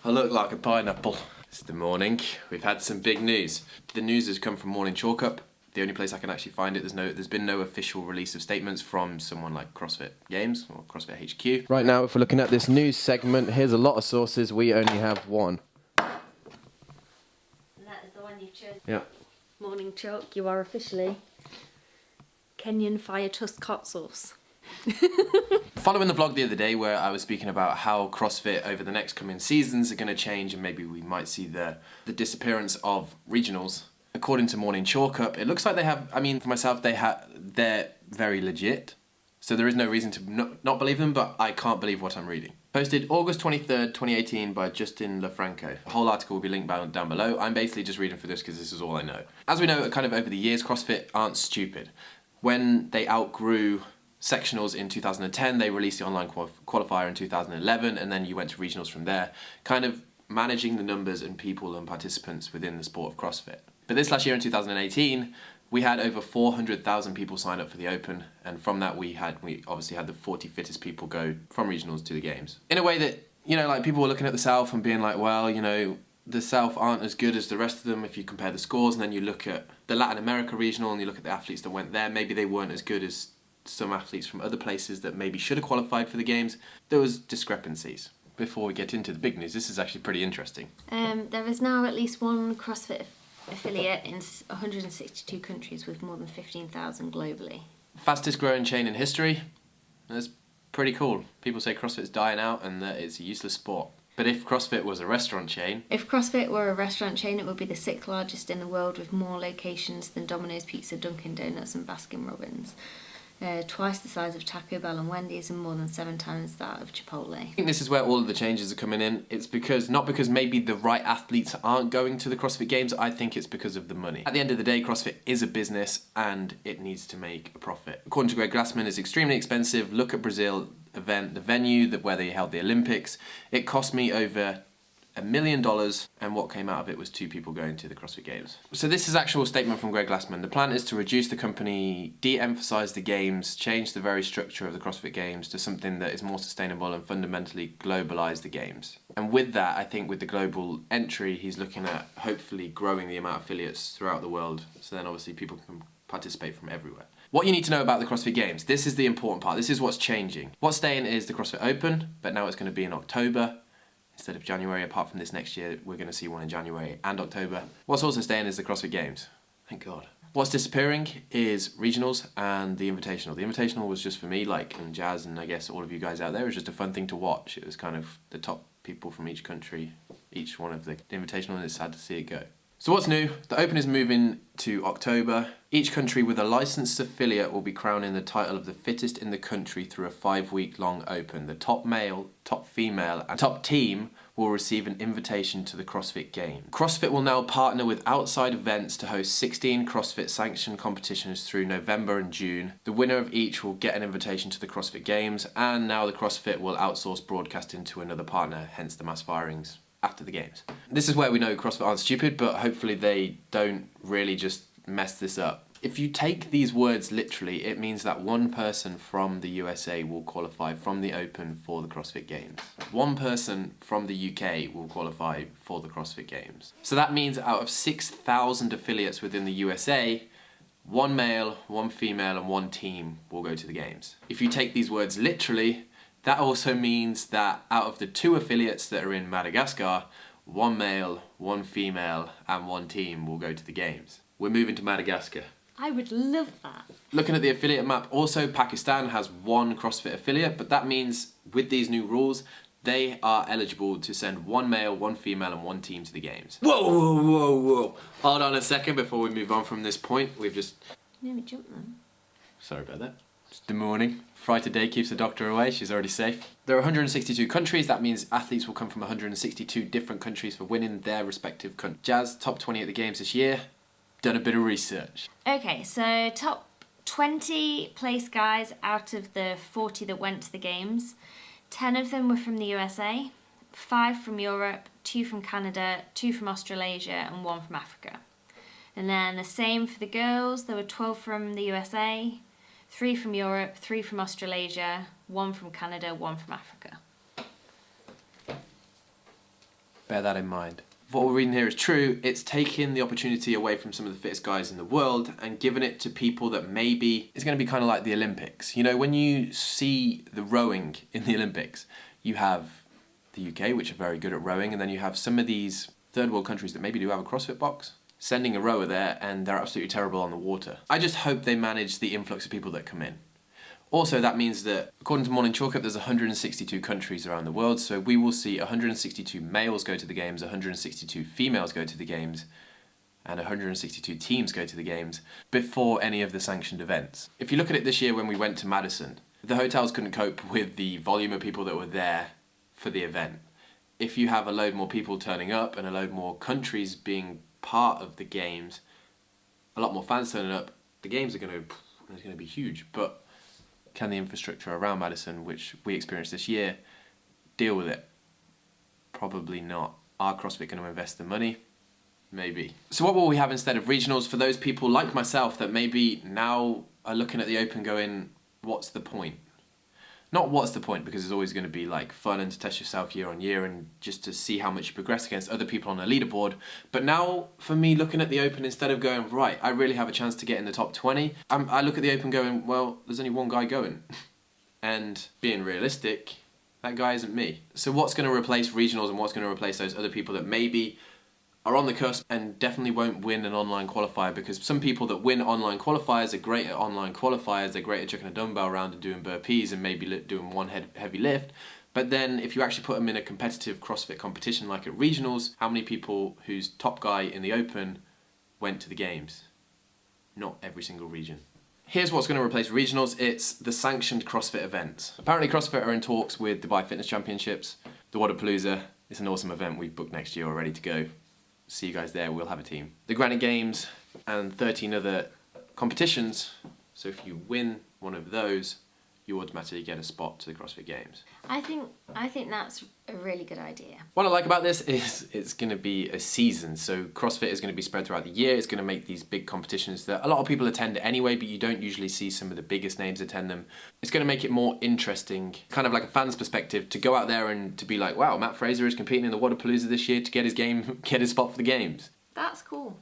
I look like a pineapple. It's the morning. We've had some big news. The news has come from Morning Chalk Up. The only place I can actually find it, there's been no official release of statements from someone like CrossFit Games or CrossFit HQ. Right now, if we're looking at this news segment, here's a lot of sources. We only have one. And that is the one you've chosen. Yeah. Morning Chalk, you are officially Kenyan Fire Tusk Hot Sauce. Following the vlog the other day where I was speaking about how CrossFit over the next coming seasons are going to change and maybe we might see the disappearance of regionals. According to Morning Chalk Up, it looks like they have, for myself, they're very legit. So there is no reason to not believe them, but I can't believe what I'm reading. Posted August 23rd, 2018 by Justin LaFranco. The whole article will be linked down below. I'm basically just reading for this because this is all I know. As we know, kind of over the years, CrossFit aren't stupid. When they outgrew sectionals in 2010, they released the online qualifier in 2011, and then you went to regionals from there, kind of managing the numbers and people and participants within the sport of CrossFit. But this last year in 2018, we had over 400,000 people sign up for the Open, and from that we obviously had the 40 fittest people go from regionals to the games. In a way that, like people were looking at the South and being like, well, the South aren't as good as the rest of them if you compare the scores, and then you look at the Latin America regional and you look at the athletes that went there, maybe they weren't as good as some athletes from other places that maybe should have qualified for the games. There was discrepancies. Before we get into the big news, this is actually pretty interesting. There is now at least one CrossFit affiliate in 162 countries with more than 15,000 globally. Fastest growing chain in history. That's pretty cool. People say CrossFit's dying out and that it's a useless sport. But if CrossFit was a restaurant chain... If CrossFit were a restaurant chain, it would be the 6th largest in the world with more locations than Domino's Pizza, Dunkin' Donuts and Baskin-Robbins. Twice the size of Taco Bell and Wendy's and more than 7 times that of Chipotle. I think this is where all of the changes are coming in. It's not because maybe the right athletes aren't going to the CrossFit Games, I think it's because of the money. At the end of the day, CrossFit is a business and it needs to make a profit. According to Greg Glassman, it's extremely expensive. Look at Brazil event, the venue where they held the Olympics. It cost me over $1 million, and what came out of it was 2 people going to the CrossFit Games. So this is actual statement from Greg Glassman. The plan is to reduce the company, de-emphasize the games, change the very structure of the CrossFit Games to something that is more sustainable and fundamentally globalize the games. And with that, I think with the global entry, he's looking at hopefully growing the amount of affiliates throughout the world, so then obviously people can participate from everywhere. What you need to know about the CrossFit Games, this is the important part, this is what's changing. What's staying is the CrossFit Open, but now it's going to be in October. Instead of January, apart from this next year, we're going to see one in January and October. What's also staying is the CrossFit Games. Thank God. What's disappearing is regionals and the Invitational. The Invitational was just for me, and Jazz and I guess all of you guys out there, it was just a fun thing to watch. It was kind of the top people from each country, each one of the Invitational, and it's sad to see it go. So what's new? The Open is moving to October. Each country with a licensed affiliate will be crowning the title of the fittest in the country through a 5-week-long Open. The top male, top female, and top team will receive an invitation to the CrossFit Games. CrossFit will now partner with outside events to host 16 CrossFit sanctioned competitions through November and June. The winner of each will get an invitation to the CrossFit Games, and now the CrossFit will outsource broadcasting to another partner, hence the mass firings after the games. This is where we know CrossFit aren't stupid, but hopefully they don't really just mess this up. If you take these words literally, it means that one person from the USA will qualify from the Open for the CrossFit Games. One person from the UK will qualify for the CrossFit Games. So that means out of 6,000 affiliates within the USA, 1 male, 1 female, and 1 team will go to the games. If you take these words literally, that also means that out of the 2 affiliates that are in Madagascar, 1 male, 1 female, and 1 team will go to the games. We're moving to Madagascar. I would love that. Looking at the affiliate map, also Pakistan has 1 CrossFit affiliate, but that means with these new rules, they are eligible to send 1 male, 1 female, and 1 team to the games. Whoa, whoa, whoa, whoa. Hold on a second before we move on from this point. We've just... You nearly jumped then. Sorry about that. It's the morning. Fry today keeps the doctor away, she's already safe. There are 162 countries, that means athletes will come from 162 different countries for winning their respective countries. Jazz, top 20 at the games this year. Done a bit of research. Okay, so top 20 place guys out of the 40 that went to the games. 10 of them were from the USA, 5 from Europe, 2 from Canada, 2 from Australasia, and 1 from Africa. And then the same for the girls, there were 12 from the USA, 3 from Europe, 3 from Australasia, 1 from Canada, 1 from Africa. Bear that in mind. If what we're reading here is true, it's taking the opportunity away from some of the fittest guys in the world and giving it to people that maybe it's going to be kind of like the Olympics. You know, when you see the rowing in the Olympics, you have the UK, which are very good at rowing, and then you have some of these third world countries that maybe do have a CrossFit box, sending a rower there and they're absolutely terrible on the water. I just hope they manage the influx of people that come in. Also, that means that, according to Morning Chalk Up, there's 162 countries around the world, so we will see 162 males go to the games, 162 females go to the games, and 162 teams go to the games before any of the sanctioned events. If you look at it this year when we went to Madison, the hotels couldn't cope with the volume of people that were there for the event. If you have a load more people turning up and a load more countries being part of the games, a lot more fans turning up, the games are going to be huge. But can the infrastructure around Madison, which we experienced this year, deal with it? Probably not. Are CrossFit going to invest the money? Maybe. So what will we have instead of regionals for those people like myself that maybe now are looking at the Open going, what's the point? Not what's the point, because it's always going to be like fun and to test yourself year on year and just to see how much you progress against other people on a leaderboard. But now, for me, looking at the Open, instead of going, right, I really have a chance to get in the top 20, I look at the Open going, well, there's only one guy going. And being realistic, that guy isn't me. So what's going to replace regionals and what's going to replace those other people that maybe are on the cusp and definitely won't win an online qualifier? Because some people that win online qualifiers are great at online qualifiers, they're great at chucking a dumbbell around and doing burpees and maybe doing one heavy lift. But then if you actually put them in a competitive CrossFit competition like at regionals, how many people whose top guy in the Open went to the games? Not every single region. Here's what's going to replace regionals. It's the sanctioned CrossFit events. Apparently CrossFit are in talks with Dubai Fitness Championships, the Wadapalooza. It's an awesome event we've booked next year already to go. See you guys there, we'll have a team. The Granite Games and 13 other competitions, so if you win one of those, you automatically get a spot to the CrossFit Games. I think that's a really good idea. What I like about this is it's going to be a season, so CrossFit is going to be spread throughout the year. It's going to make these big competitions that a lot of people attend anyway, but you don't usually see some of the biggest names attend them. It's going to make it more interesting, kind of like a fan's perspective, to go out there and to be like, wow, Matt Fraser is competing in the Wadapalooza this year to get his spot for the games. That's cool.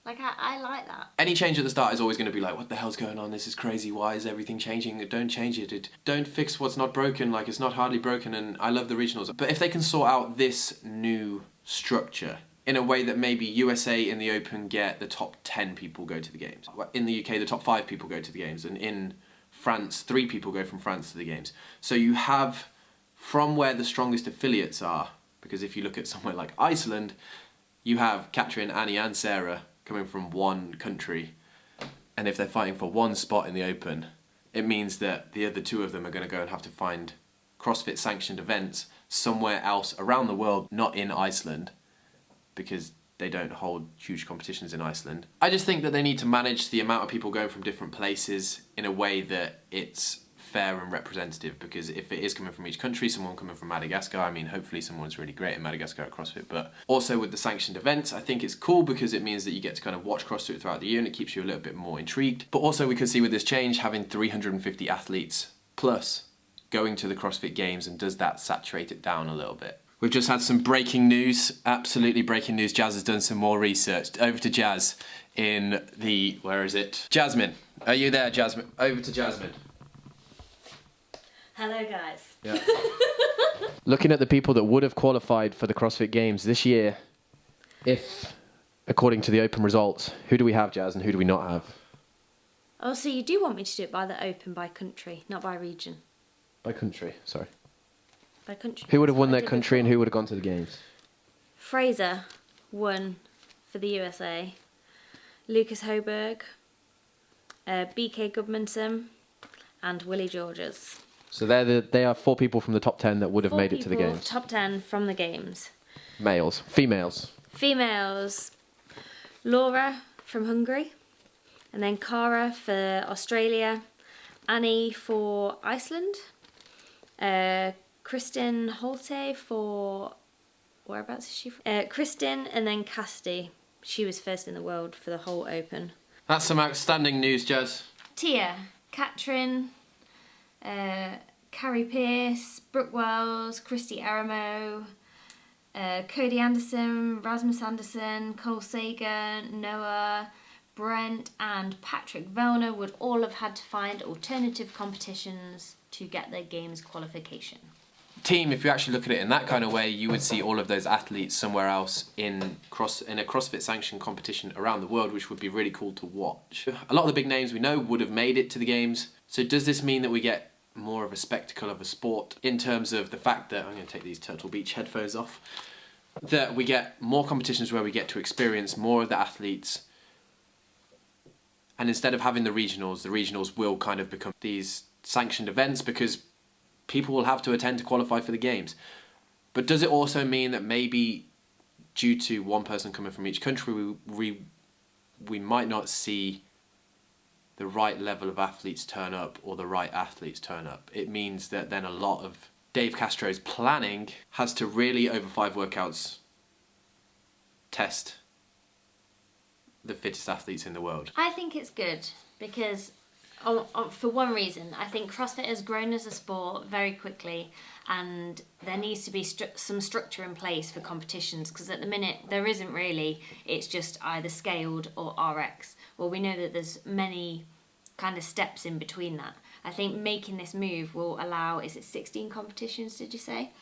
Like, I like that. Any change at the start is always going to be like, what the hell's going on? This is crazy. Why is everything changing? Don't change it. Don't fix what's not broken. Like, it's not hardly broken, and I love the regionals. But if they can sort out this new structure in a way that maybe USA in the Open get the top 10 people go to the games. In the UK, the top 5 people go to the games. And in France, 3 people go from France to the games. So you have, from where the strongest affiliates are, because if you look at somewhere like Iceland, you have Katrin, Annie and Sarah coming from one country, and if they're fighting for one spot in the Open, it means that the other 2 of them are going to go and have to find CrossFit sanctioned events somewhere else around the world, not in Iceland, because they don't hold huge competitions in Iceland. I just think that they need to manage the amount of people going from different places in a way that it's fair and representative, because if it is coming from each country, someone coming from Madagascar, I mean, hopefully someone's really great in Madagascar at CrossFit, but also with the sanctioned events, I think it's cool because it means that you get to kind of watch CrossFit throughout the year and it keeps you a little bit more intrigued. But also we could see with this change, having 350 athletes plus going to the CrossFit Games, and does that saturate it down a little bit? We've just had some breaking news, absolutely breaking news. Jazz has done some more research. Over to Jazz in the, where is it? Jasmine, are you there, Jasmine? Over to Jasmine. Hello, guys. Yeah. Looking at the people that would have qualified for the CrossFit Games this year, if, according to the Open results, who do we have, Jazz, and who do we not have? Oh, so you do want me to do it by the Open, by country, not by region? By country, sorry. By country. Who would have won their country and who would have gone to the Games? Fraser won for the USA. Lucas Hoberg, BK Goodmanson, and Willie Georges. So they are 4 people from the top 10 that would have made it to the Games. Top 10 from the Games. Males. Females. Females. Laura from Hungary. And then Cara for Australia. Annie for Iceland. Kristen Holte for... Whereabouts is she from? Kristen and then Cassidy. She was first in the world for the whole Open. That's some outstanding news, Jazz. Tia. Katrin... Carrie Pearce, Brooke Wells, Christy Aramo, Cody Anderson, Rasmus Anderson, Cole Sager, Noah, Brent and Patrick Vellner would all have had to find alternative competitions to get their games qualification. Team, if you actually look at it in that kind of way, you would see all of those athletes somewhere else in a CrossFit sanctioned competition around the world, which would be really cool to watch. A lot of the big names we know would have made it to the games. So does this mean that we get more of a spectacle of a sport in terms of the fact that, I'm going to take these Turtle Beach headphones off, that we get more competitions where we get to experience more of the athletes, and instead of having the regionals will kind of become these sanctioned events because people will have to attend to qualify for the games. But does it also mean that maybe due to one person coming from each country, we might not see the right level of athletes turn up or the right athletes turn up? It means that then a lot of Dave Castro's planning has to really, over 5 workouts, test the fittest athletes in the world. I think it's good because for one reason, I think CrossFit has grown as a sport very quickly and there needs to be some structure in place for competitions because at the minute there isn't really. It's just either scaled or RX. Well, we know that there's many kind of steps in between that. I think making this move will allow, is it 16 competitions, did you say?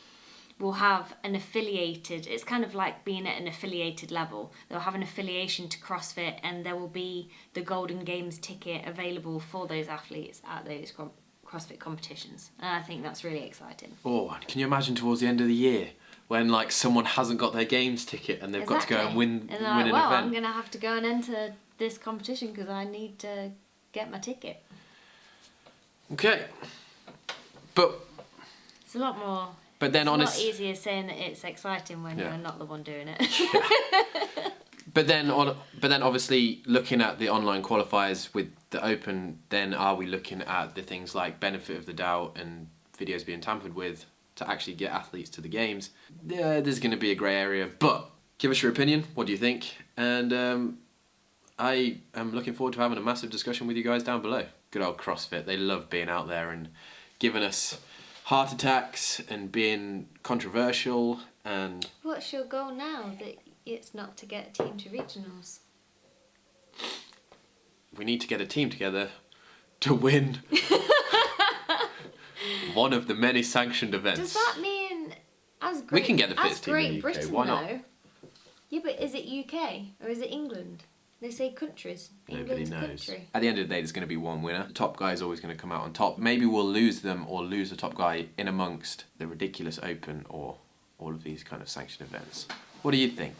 Will have an affiliated, it's kind of like being at an affiliated level. They'll have an affiliation to CrossFit and there will be the Golden Games ticket available for those athletes at those CrossFit competitions. And I think that's really exciting. Oh, can you imagine towards the end of the year when like someone hasn't got their games ticket and they've got to go and win an event? I'm going to have to go and enter this competition because I need to get my ticket. Okay. But it's a lot more. But then it's a lot easier saying that it's exciting when you're not the one doing it. Yeah. But then obviously looking at the online qualifiers with the Open, then are we looking at the things like benefit of the doubt and videos being tampered with to actually get athletes to the games? Yeah, there's going to be a grey area, but give us your opinion. What do you think? And I am looking forward to having a massive discussion with you guys down below. Good old CrossFit. They love being out there and giving us heart attacks and being controversial. And what's your goal now that it's not to get a team to regionals? We need to get a team together to win one of the many sanctioned events. Does that mean we can get the fittest team in the UK? Britain, why not? though, yeah, but is it UK or is it England? They say countries. Nobody knows. Country. At the end of the day, there's going to be one winner. The top guy is always going to come out on top. Maybe we'll lose them or lose the top guy in amongst the ridiculous Open or all of these kind of sanctioned events. What do you think?